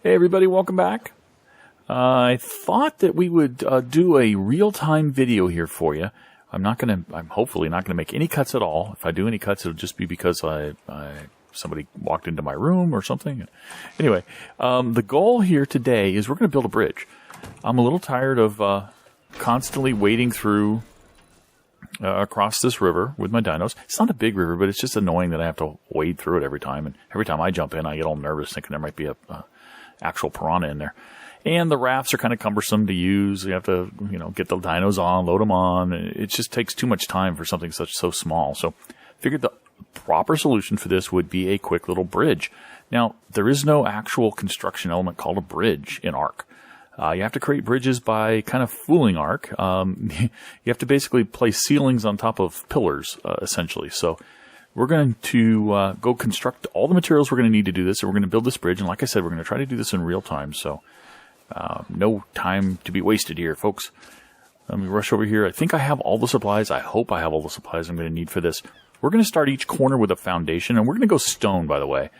Hey everybody, welcome back. I thought that we would do a real-time video here for you. I'm hopefully not gonna make any cuts at all. If I do any cuts, it'll just be because somebody walked into my room or something. Anyway, the goal here today is we're gonna build a bridge. I'm a little tired of constantly wading through across this river with my dinos. It's not a big river, but it's just annoying that I have to wade through it every time. And every time I jump in, I get all nervous thinking there might be a actual piranha in there. And the rafts are kind of cumbersome to use. You have to, get the dinos on, load them on. It just takes too much time for something so small. So figured the proper solution for this would be a quick little bridge. Now, there is no actual construction element called a bridge in ARK. You have to create bridges by kind of fooling ARK. You have to basically place ceilings on top of pillars, essentially. So we're going to go construct all the materials we're going to need to do this, and we're going to build this bridge. And like I said, we're going to try to do this in real time. So no time to be wasted here, folks. Let me rush over here. I think I have all the supplies. I hope I have all the supplies I'm going to need for this. We're going to start each corner with a foundation, and we're going to go stone, by the way.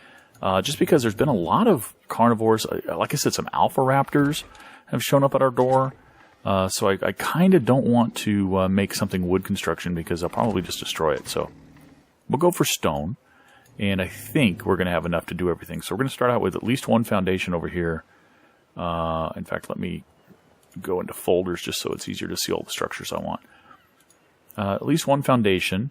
Just because there's been a lot of carnivores. Like I said, some alpha raptors have shown up at our door. So I kind of don't want to make something wood construction because I'll probably just destroy it. So we'll go for stone. And I think we're going to have enough to do everything. So we're going to start out with at least one foundation over here. In fact, let me go into folders just so it's easier to see all the structures I want. At least one foundation.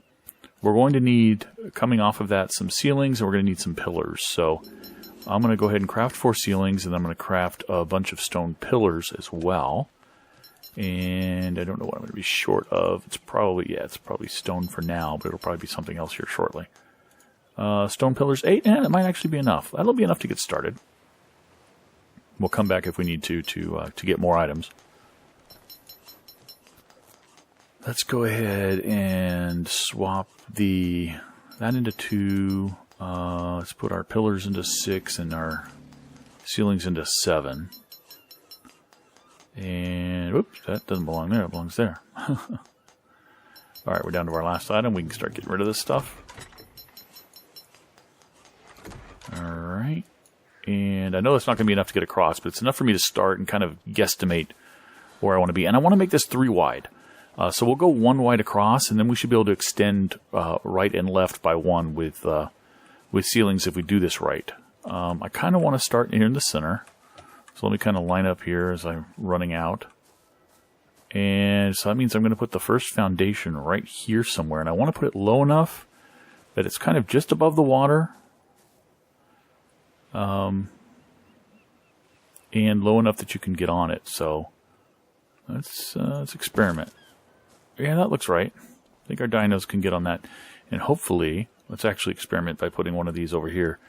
We're going to need, coming off of that, some ceilings, and we're going to need some pillars. So I'm going to go ahead and craft 4 ceilings, and I'm going to craft a bunch of stone pillars as well. And I don't know what I'm going to be short of. It's probably stone for now, but it'll probably be something else here shortly. Stone pillars, 8, and it might actually be enough. That'll be enough to get started. We'll come back if we need to get more items. Let's go ahead and swap that into 2. Let's put our pillars into 6 and our ceilings into 7. And, whoops, that doesn't belong there. It belongs there. Alright, we're down to our last item. We can start getting rid of this stuff. Alright. And I know it's not going to be enough to get across, but it's enough for me to start and kind of guesstimate where I want to be. And I want to make this 3 wide. So we'll go 1 wide across, and then we should be able to extend right and left by 1 with ceilings if we do this right. I kind of want to start here in the center. So let me kind of line up here as I'm running out. And so that means I'm going to put the first foundation right here somewhere. And I want to put it low enough that it's kind of just above the water. And low enough that you can get on it. So let's experiment. Yeah, that looks right. I think our dinos can get on that. And hopefully, let's actually experiment by putting one of these over here.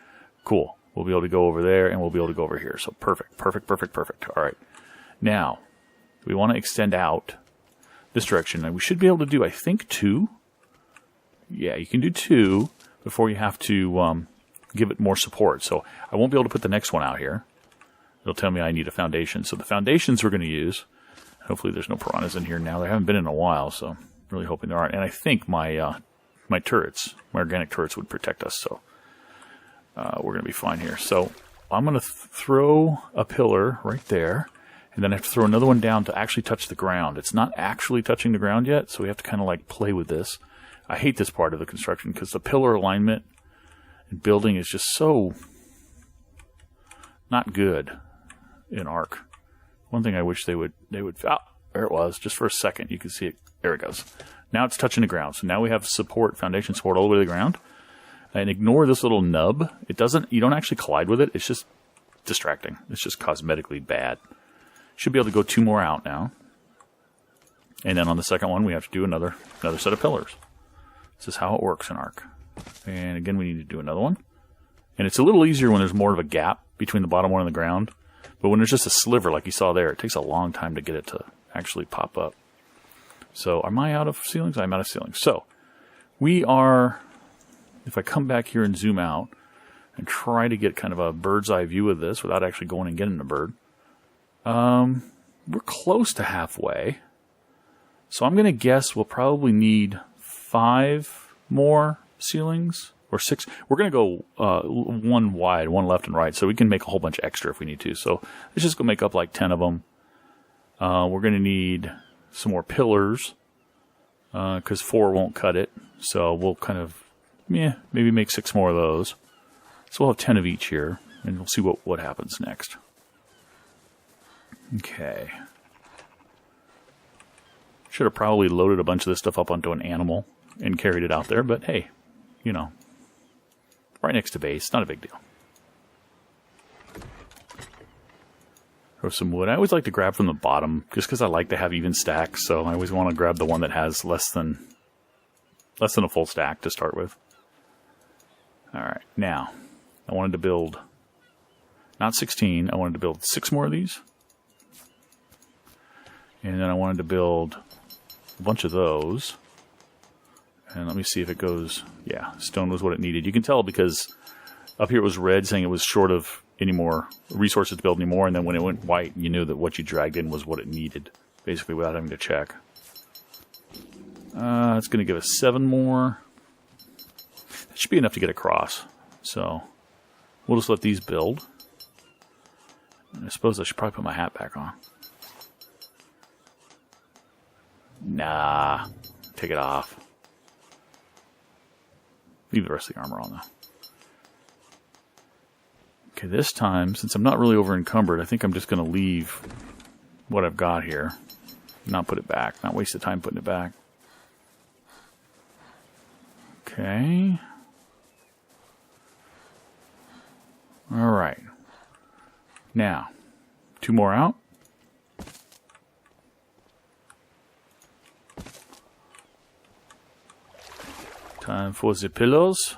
Cool. We'll be able to go over there, and we'll be able to go over here. So perfect, perfect, perfect, perfect. All right. Now, we want to extend out this direction. And we should be able to do, I think, 2. Yeah, you can do 2 before you have to give it more support. So I won't be able to put the next one out here. It'll tell me I need a foundation. So the foundations we're going to use. Hopefully there's no piranhas in here now. There haven't been in a while, so I'm really hoping there aren't. And I think my turrets, my organic turrets would protect us, so we're going to be fine here. So I'm going to throw a pillar right there, and then I have to throw another one down to actually touch the ground. It's not actually touching the ground yet, so we have to kind of like play with this. I hate this part of the construction because the pillar alignment and building is just so not good in ARK. One thing I wish they would, oh, there it was, just for a second, you can see it, there it goes. Now it's touching the ground, so now we have support, foundation support all the way to the ground. And ignore this little nub, you don't actually collide with it, it's just distracting. It's just cosmetically bad. Should be able to go 2 more out now. And then on the second one, we have to do another set of pillars. This is how it works in ARK. And again, we need to do another one. And it's a little easier when there's more of a gap between the bottom one and the ground. But when there's just a sliver like you saw there, it takes a long time to get it to actually pop up. So am I out of ceilings? I'm out of ceilings. So we are, if I come back here and zoom out and try to get kind of a bird's eye view of this without actually going and getting a bird, we're close to halfway. So I'm going to guess we'll probably need 5 more ceilings or 6. We're going to go 1 wide, 1 left and right, so we can make a whole bunch extra if we need to. So let's just go make up like 10 of them. We're going to need some more pillars because 4 won't cut it. So we'll kind of, maybe make 6 more of those. So we'll have 10 of each here, and we'll see what happens next. Okay. Should have probably loaded a bunch of this stuff up onto an animal and carried it out there, but hey, you know, right next to base, not a big deal. Throw some wood. I always like to grab from the bottom, just because I like to have even stacks, so I always want to grab the one that has less than a full stack to start with. Alright, now, I wanted to build, not 16, I wanted to build 6 more of these. And then I wanted to build a bunch of those. And let me see if it goes, yeah, stone was what it needed. You can tell because up here it was red saying it was short of any more resources to build anymore, and then when it went white, you knew that what you dragged in was what it needed, basically without having to check. It's going to give us 7 more. That should be enough to get across. So we'll just let these build. And I suppose I should probably put my hat back on. Nah, take it off. Leave the rest of the armor on, though. Okay, this time, since I'm not really over encumbered, I think I'm just going to leave what I've got here. Not put it back. Not waste the time putting it back. Okay. Alright. Now, 2 more out. Time for the pillows.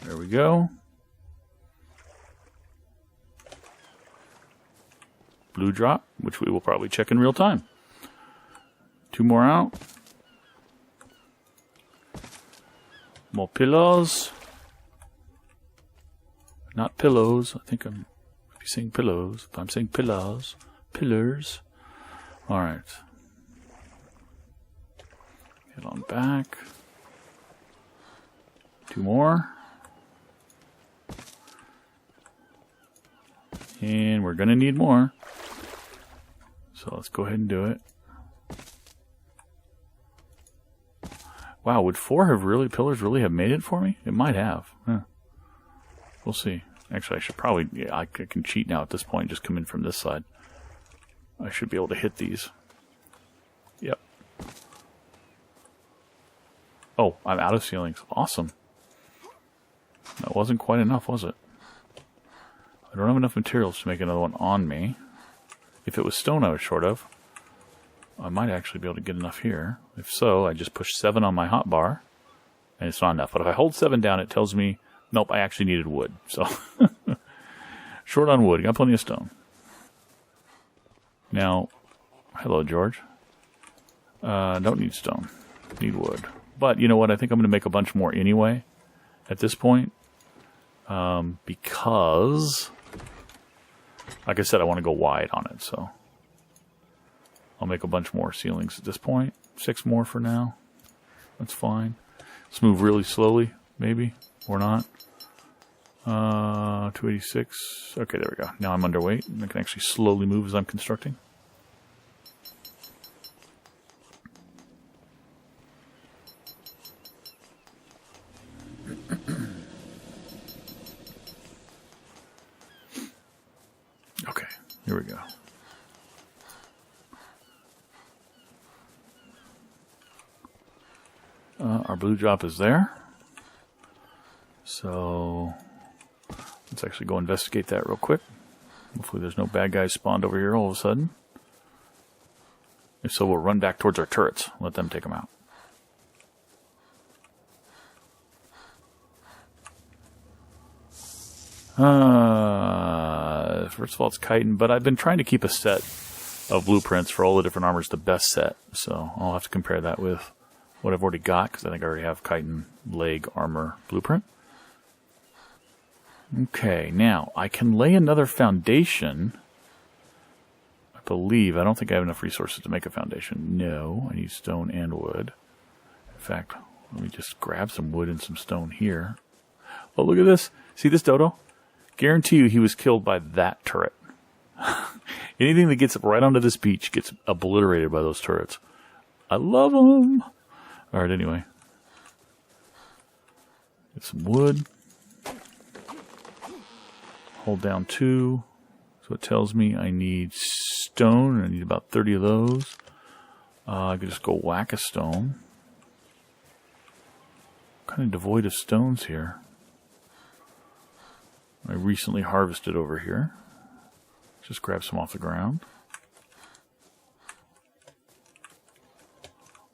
There we go. Blue drop, which we will probably check in real time. 2 more out. More pillows. Not pillows. I think I'm saying pillows. If I'm saying pillows, pillars. Alright. Get on back. 2 more. And we're going to need more. So let's go ahead and do it. Wow, would 4 pillars really have made it for me? It might have. Huh. We'll see. Actually, I should probably, yeah, I can cheat now at this point, just come in from this side. I should be able to hit these. Yep. Oh, I'm out of ceilings. Awesome. That wasn't quite enough, was it? I don't have enough materials to make another one on me. If it was stone I was short of, I might actually be able to get enough here. If so, I just push 7 on my hotbar, and it's not enough. But if I hold 7 down, it tells me, nope, I actually needed wood. So, short on wood. You got plenty of stone. Now, hello, George. Don't need stone. Need wood. But you know what? I think I'm going to make a bunch more anyway at this point. Because, like I said, I want to go wide on it. So, I'll make a bunch more ceilings at this point. 6 more for now. That's fine. Let's move really slowly, maybe, or not. 286. Okay, there we go. Now I'm underweight. I can actually slowly move as I'm constructing. Okay, here we go. Our blue drop is there. So let's actually go investigate that real quick. Hopefully there's no bad guys spawned over here all of a sudden. If so, we'll run back towards our turrets. Let them take them out. First of all, it's chitin, but I've been trying to keep a set of blueprints for all the different armors, the best set. So I'll have to compare that with what I've already got, because I think I already have chitin leg armor blueprint. Okay, now I can lay another foundation. I believe. I don't think I have enough resources to make a foundation. No, I need stone and wood. In fact, let me just grab some wood and some stone here. Oh, look at this. See this dodo? Guarantee you he was killed by that turret. Anything that gets right onto this beach gets obliterated by those turrets. I love them. All right, anyway. Get some wood. Hold down 2. So it tells me I need stone. I need about 30 of those. I could just go whack a stone. Kind of devoid of stones here. I recently harvested over here. Just grab some off the ground.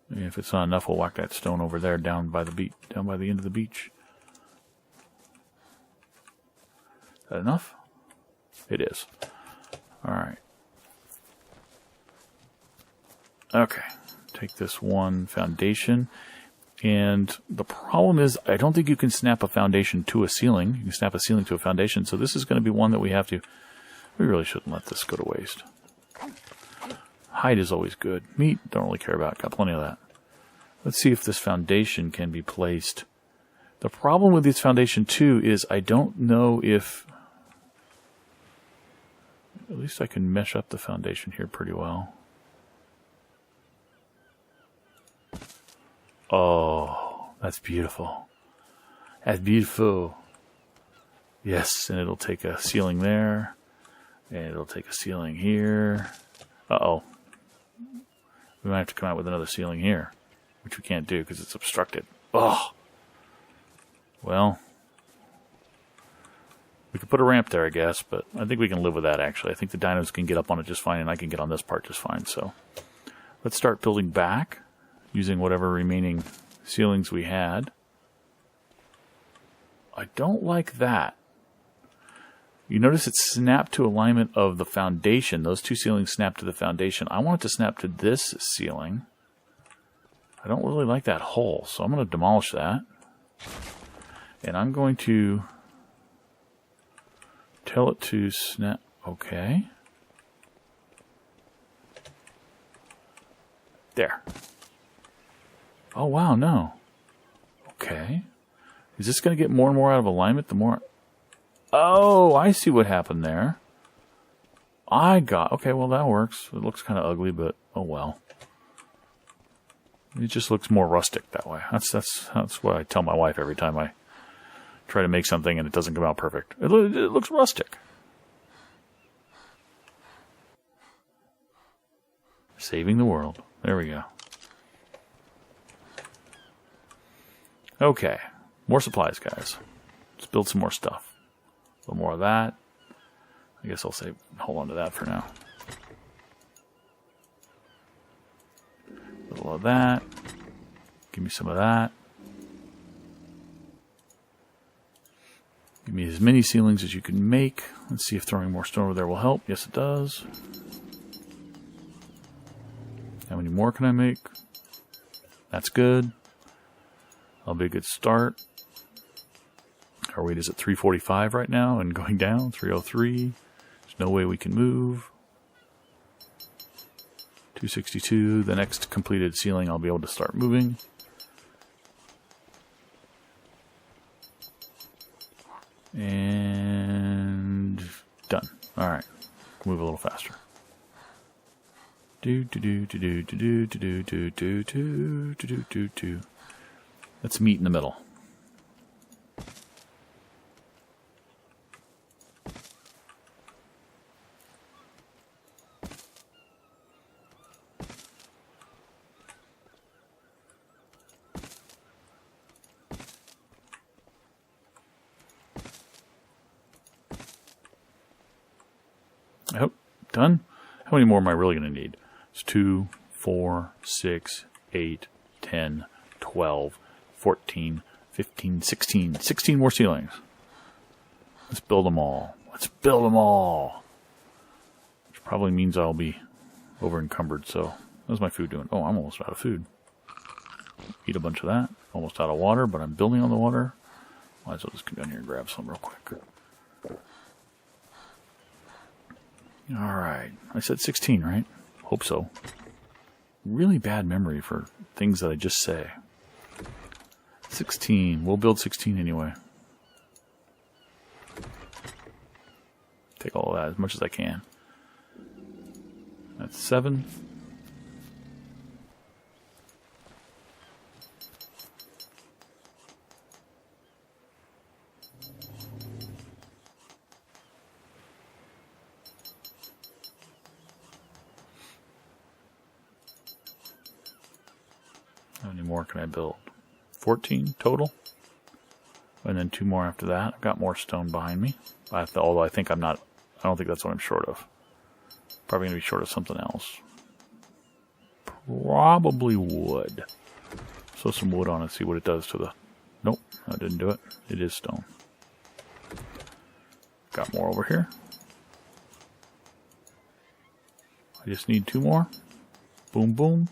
And if it's not enough, we'll whack that stone over there down by the beach, down by the end of the beach. Is that enough? It is. Alright. Okay. Take this one foundation. And the problem is, I don't think you can snap a foundation to a ceiling. You can snap a ceiling to a foundation. So this is going to be one that we have to... We really shouldn't let this go to waste. Hide is always good. Meat, don't really care about. Got plenty of that. Let's see if this foundation can be placed. The problem with this foundation, too, is I don't know if... At least I can mesh up the foundation here pretty well. Oh, that's beautiful. That's beautiful. Yes, and it'll take a ceiling there. And it'll take a ceiling here. Uh-oh. We might have to come out with another ceiling here. Which we can't do because it's obstructed. Oh. Well. We could put a ramp there, I guess. But I think we can live with that, actually. I think the dinos can get up on it just fine. And I can get on this part just fine. So let's start building back. Using whatever remaining ceilings we had. I don't like that. You notice it's snapped to alignment of the foundation. Those 2 ceilings snap to the foundation. I want it to snap to this ceiling. I don't really like that hole, so I'm going to demolish that. And I'm going to tell it to snap. Okay. There. Oh, wow, no. Okay. Is this going to get more and more out of alignment the more... Oh, I see what happened there. Okay, well, that works. It looks kind of ugly, but oh well. It just looks more rustic that way. That's what I tell my wife every time I try to make something and it doesn't come out perfect. It looks rustic. Saving the world. There we go. Okay. More supplies, guys. Let's build some more stuff. A little more of that. I guess I'll hold on to that for now. A little of that. Give me some of that. Give me as many ceilings as you can make. Let's see if throwing more stone over there will help. Yes, it does. How many more can I make? That's good. That'll be a good start. Our weight is at 345 right now and going down, 303. There's no way we can move. 262. The next completed ceiling I'll be able to start moving. And done. Alright. Move a little faster. Let's meet in the middle. Oh, done? How many more am I really going to need? It's 2, 4, 6, 8, 10, 12, 14, 15, 16. 16 more ceilings. Let's build them all. Let's build them all. Which probably means I'll be over encumbered. So, how's my food doing? Oh, I'm almost out of food. Eat a bunch of that. Almost out of water, but I'm building on the water. Might as well just come down here and grab some real quick. Alright. I said 16, right? Hope so. Really bad memory for things that I just say. 16. We'll build 16 anyway. Take all of that as much as I can. That's 7. How many more can I build? 14 total. And then 2 more after that. I've got more stone behind me. Although I think I don't think that's what I'm short of. Probably going to be short of something else. Probably wood. So some wood on it, see what it does to the... Nope, that didn't do it. It is stone. Got more over here. I just need 2 more. Boom, boom.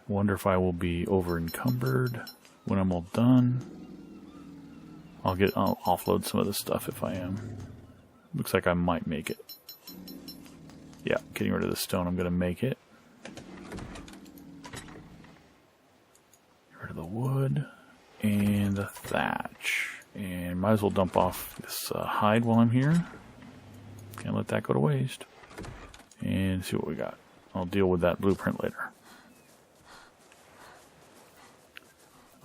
Wonder if I will be over encumbered when I'm all done. I'll offload some of this stuff if I am. Looks like I might make it. Yeah, getting rid of the stone, I'm going to make it. Get rid of the wood and the thatch. And might as well dump off this hide while I'm here. Can't let that go to waste. And see what we got. I'll deal with that blueprint later.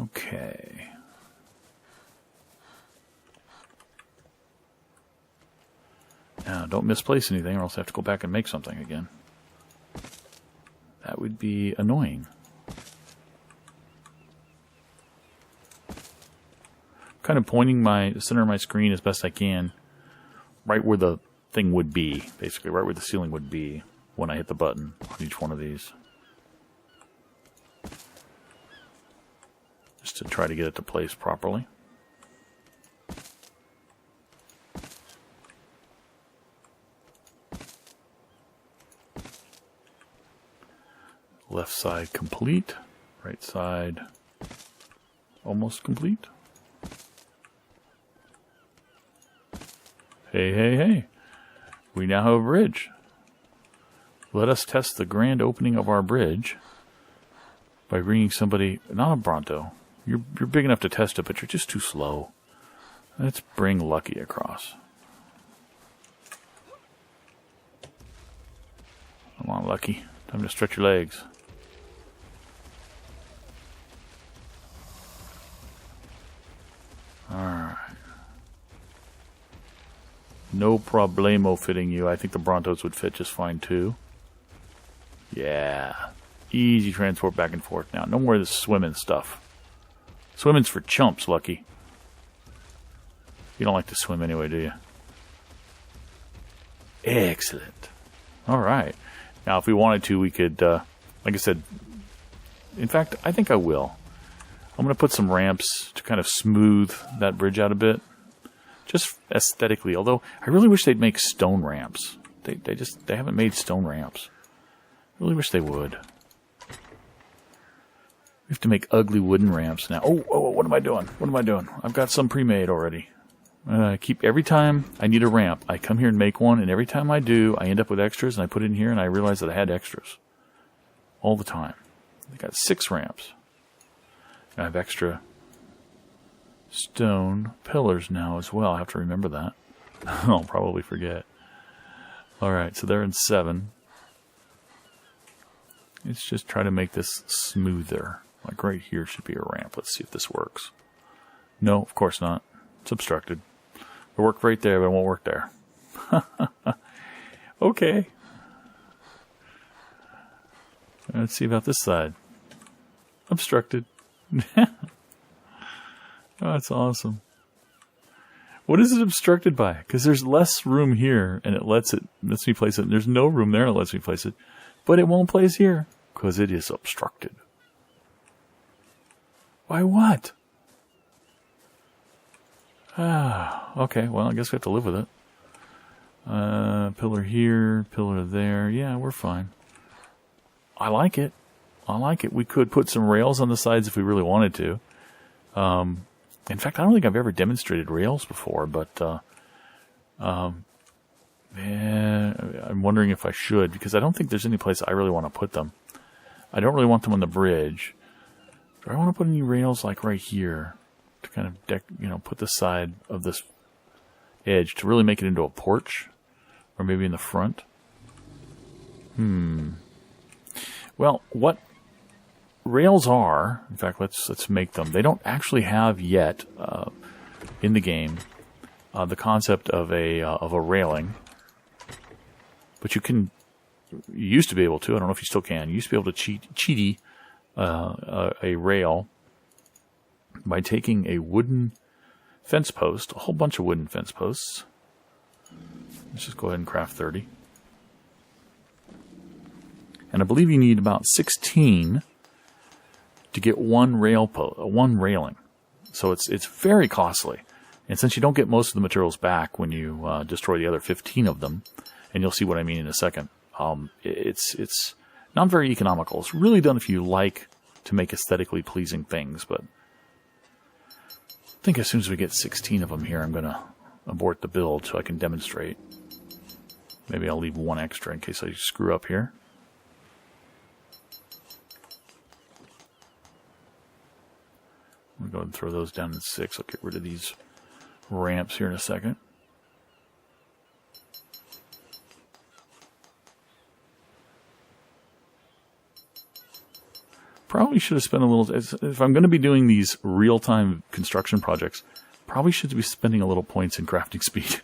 Okay. Now, don't misplace anything or else I have to go back and make something again. That would be annoying. Kind of pointing the center of my screen as best I can right where the thing would be, basically right where the ceiling would be when I hit the button on each one of these. Just to try to get it to place properly. Left side complete. Right side almost complete. Hey, hey, hey. We now have a bridge. Let us test the grand opening of our bridge by bringing somebody, not a Bronto. You're big enough to test it, but you're just too slow. Let's bring Lucky across. Come on, Lucky. Time to stretch your legs. Alright. No problemo fitting you. I think the Brontos would fit just fine, too. Yeah. Easy transport back and forth now. No more of this swimming stuff. Swimming's for chumps, Lucky. You don't like to swim anyway, do you? Excellent. Alright. Now, if we wanted to, we could, like I said, in fact, I think I will. I'm going to put some ramps to kind of smooth that bridge out a bit. Just aesthetically, although I really wish they'd make stone ramps. They haven't made stone ramps. I really wish they would. We have to make ugly wooden ramps now. Oh, what am I doing? What am I doing? I've got some pre-made already. Every time I need a ramp, I come here and make one, and every time I do, I end up with extras, and I put it in here, and I realize that I had extras. All the time. I got 6 ramps. I have extra stone pillars now as well. I have to remember that. I'll probably forget. Alright, so they're in 7. Let's just try to make this smoother. Like right here should be a ramp. Let's see if this works. No, of course not. It's obstructed. It'll work right there, but it won't work there. Okay. Let's see about this side. Obstructed. Oh, that's awesome. What is it obstructed by? Because there's less room here, and it lets me place it. There's no room there, and it lets me place it. But it won't place here, because it is obstructed. Why what? Okay, well, I guess we have to live with it. Pillar here, pillar there. Yeah, we're fine. I like it. I like it. We could put some rails on the sides if we really wanted to. In fact, I don't think I've ever demonstrated rails before, but Yeah, I'm wondering if I should, because I don't think there's any place I really want to put them. I don't really want them on the bridge. Do I want to put any rails like right here to kind of deck, put the side of this edge to really make it into a porch, or maybe in the front? Well, what rails are, in fact, let's make them. They don't actually have yet in the game the concept of a railing, but you used to be able to. I don't know if you still can. You used to be able to cheaty a rail by taking a wooden fence post, a whole bunch of wooden fence posts. Let's just go ahead and craft 30. And I believe you need about 16 to get one railing. So it's very costly. And since you don't get most of the materials back when you destroy the other 15 of them, and you'll see what I mean in a second, it's not very economical. It's really done if you like to make aesthetically pleasing things, but I think as soon as we get 16 of them here, I'm going to abort the build so I can demonstrate. Maybe I'll leave one extra in case I screw up here. I'm going to go ahead and throw those down in 6. I'll get rid of these ramps here in a second. Probably should have spent a little... If I'm going to be doing these real-time construction projects, probably should be spending a little points in crafting speed.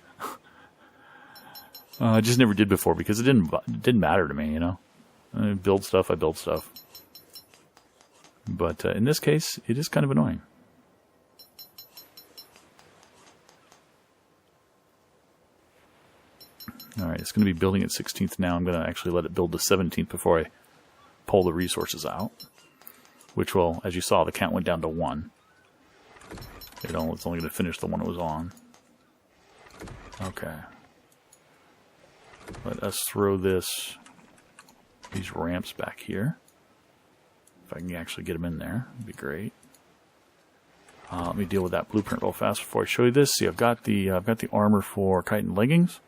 I just never did before because it didn't matter to me, I build stuff, I build stuff. But in this case, it is kind of annoying. Alright, it's going to be building at 16th now. I'm going to actually let it build to 17th before I pull the resources out. Which will, as you saw, the count went down to 1. It's only going to finish the one it was on. Okay. Let us throw these ramps back here. If I can actually get them in there, it'd be great. Let me deal with that blueprint real fast before I show you this. See, I've got the armor for chitin leggings.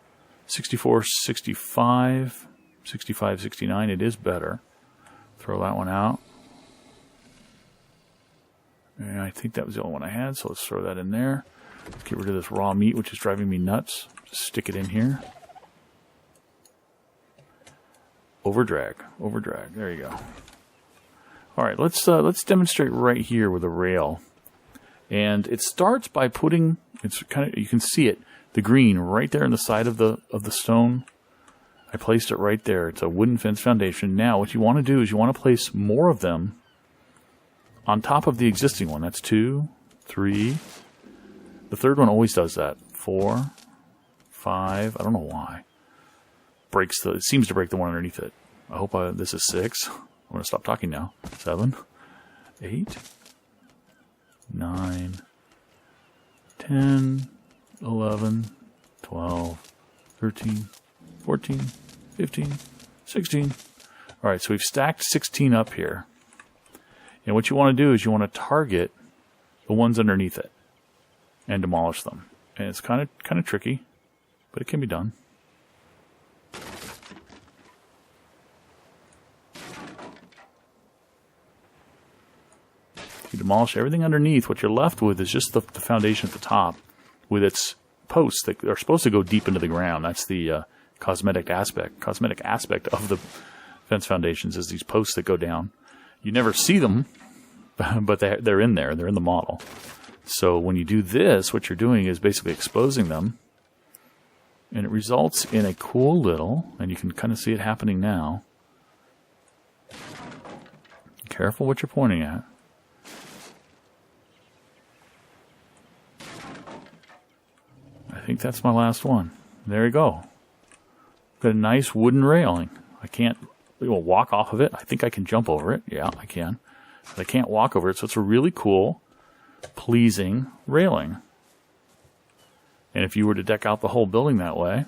64, 65, 65, 69. It is better. Throw that one out. And I think that was the only one I had, so let's throw that in there. Let's get rid of this raw meat, which is driving me nuts. Just stick it in here. Overdrag. There you go. All right, let's demonstrate right here with a rail. And it starts by putting, you can see it, the green right there in the side of the stone. I placed it right there. It's a wooden fence foundation. Now, what you want to do is you want to place more of them on top of the existing one. That's 2, 3. The third one always does that. 4, 5. I don't know why. It seems to break the one underneath it. I hope this is 6. I'm going to stop talking now. 7, 8, 9, 10, 11, 12, 13, 14, 15, 16. All right, so we've stacked 16 up here. And what you want to do is you want to target the ones underneath it and demolish them. And it's kind of tricky, but it can be done. You demolish everything underneath. What you're left with is just the foundation at the top with its posts that are supposed to go deep into the ground. That's the cosmetic aspect of the fence foundations, is these posts that go down. You never see them, but they're in there. They're in the model. So when you do this, what you're doing is basically exposing them, and it results in a cool little, and you can kind of see it happening now. Careful what you're pointing at. I think that's my last one. There you go. Got a nice wooden railing. I can't walk off of it. I think I can jump over it. Yeah, I can. But I can't walk over it, so it's a really cool, pleasing railing. And if you were to deck out the whole building that way,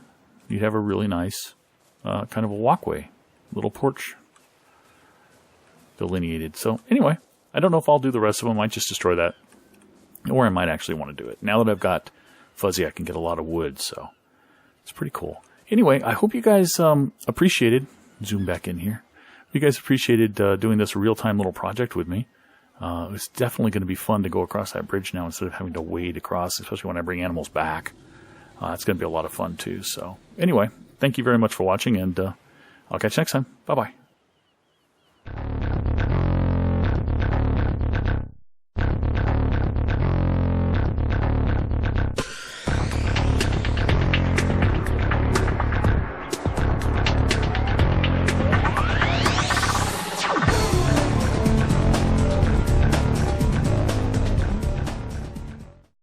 you'd have a really nice kind of a walkway, little porch delineated. So anyway, I don't know if I'll do the rest of them. I might just destroy that, or I might actually want to do it. Now that I've got Fuzzy, I can get a lot of wood, so it's pretty cool. Anyway, I hope you guys appreciated, zoom back in here, you guys appreciated doing this real-time little project with me. It's definitely going to be fun to go across that bridge now instead of having to wade across, especially when I bring animals back. It's going to be a lot of fun too. So anyway, thank you very much for watching, and I'll catch you next time. Bye-bye.